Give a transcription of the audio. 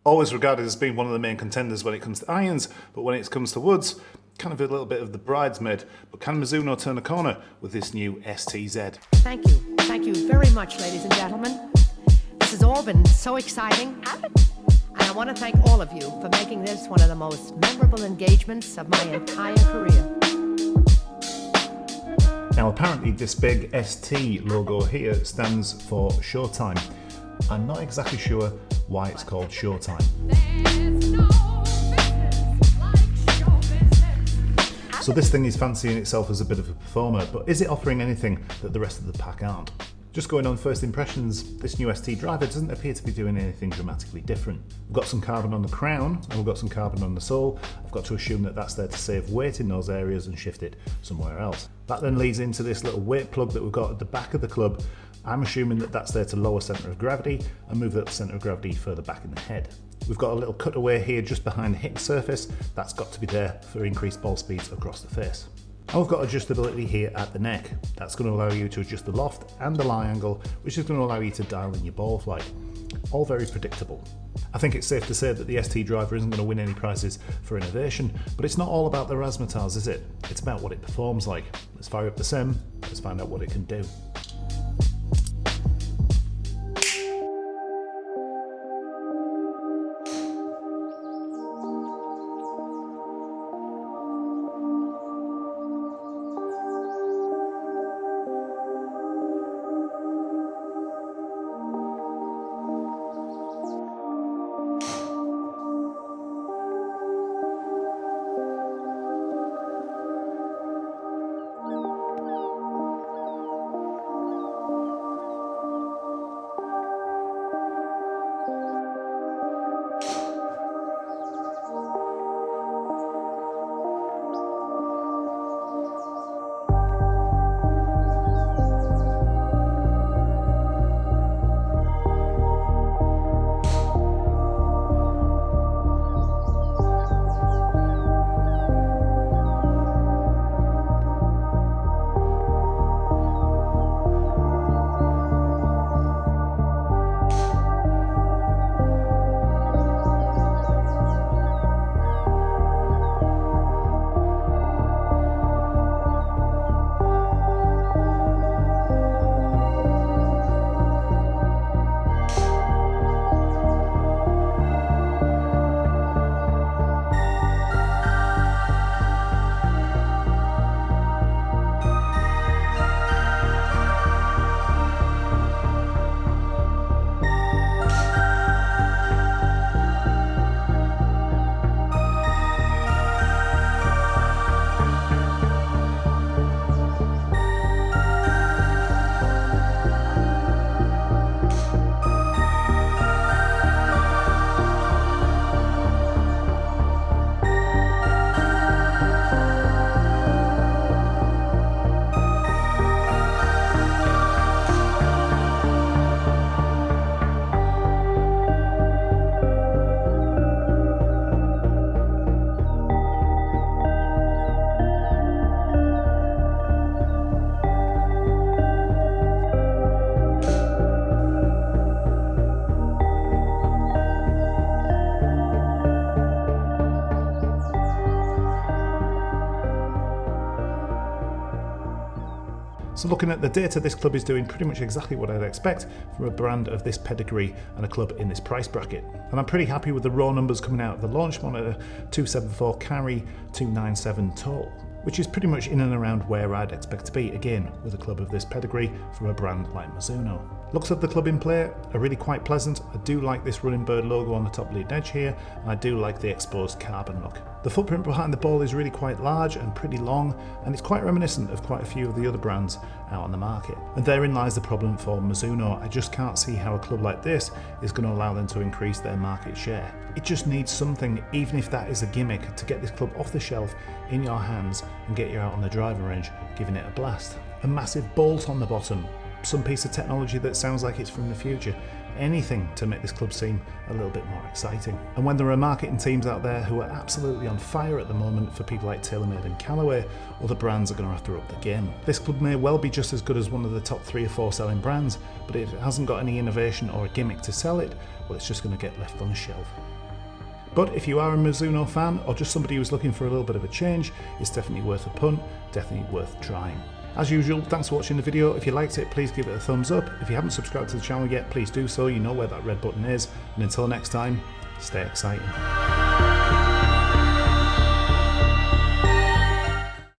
Always regarded as being one of the main contenders when it comes to irons, but when it comes to woods, kind of a little bit of the bridesmaid. But can Mizuno turn a corner with this new STz? Thank you. Thank you very much, ladies and gentlemen. This has all been so exciting. And I want to thank all of you for making this one of the most memorable engagements of my entire career. Now apparently this big ST logo here stands for Showtime. I'm not exactly sure why it's called Showtime. So this thing is fancying itself as a bit of a performer, but is it offering anything that the rest of the pack aren't? Just going on first impressions, this new ST driver doesn't appear to be doing anything dramatically different. We've got some carbon on the crown and we've got some carbon on the sole. I've got to assume that that's there to save weight in those areas and shift it somewhere else. That then leads into this little weight plug that we've got at the back of the club. I'm assuming that that's there to lower centre of gravity and move that centre of gravity further back in the head. We've got a little cutaway here just behind the hip surface. That's got to be there for increased ball speeds across the face. And we've got adjustability here at the neck. That's going to allow you to adjust the loft and the lie angle, which is going to allow you to dial in your ball flight. All very predictable. I think it's safe to say that the ST driver isn't going to win any prizes for innovation, but it's not all about the razzmatazz, is it? It's about what it performs like. Let's fire up the sim, let's find out what it can do. So looking at the data, this club is doing pretty much exactly what I'd expect from a brand of this pedigree and a club in this price bracket. And I'm pretty happy with the raw numbers coming out of the launch monitor: 274 carry, 297 total, which is pretty much in and around where I'd expect to be, again, with a club of this pedigree from a brand like Mizuno. Looks of the club in play are really quite pleasant. I do like this running bird logo on the top leading edge here, and I do like the exposed carbon look. The footprint behind the ball is really quite large and pretty long, and it's quite reminiscent of quite a few of the other brands out on the market. And therein lies the problem for Mizuno. I just can't see how a club like this is going to allow them to increase their market share. It just needs something, even if that is a gimmick, to get this club off the shelf in your hands and get you out on the driving range giving it a blast. A massive bolt on the bottom, some piece of technology that sounds like it's from the future. anything to make this club seem a little bit more exciting. And when there are marketing teams out there who are absolutely on fire at the moment for people like TaylorMade and Callaway, other brands are going to have to up the game. This club may well be just as good as one of the top 3 or 4 selling brands, but if it hasn't got any innovation or a gimmick to sell it, well, it's just going to get left on the shelf. But if you are a Mizuno fan or just somebody who's looking for a little bit of a change, it's definitely worth a punt, definitely worth trying. As usual, thanks for watching the video. If you liked it, please give it a thumbs up. If you haven't subscribed to the channel yet, please do so. You know where that red button is. And until next time, stay exciting.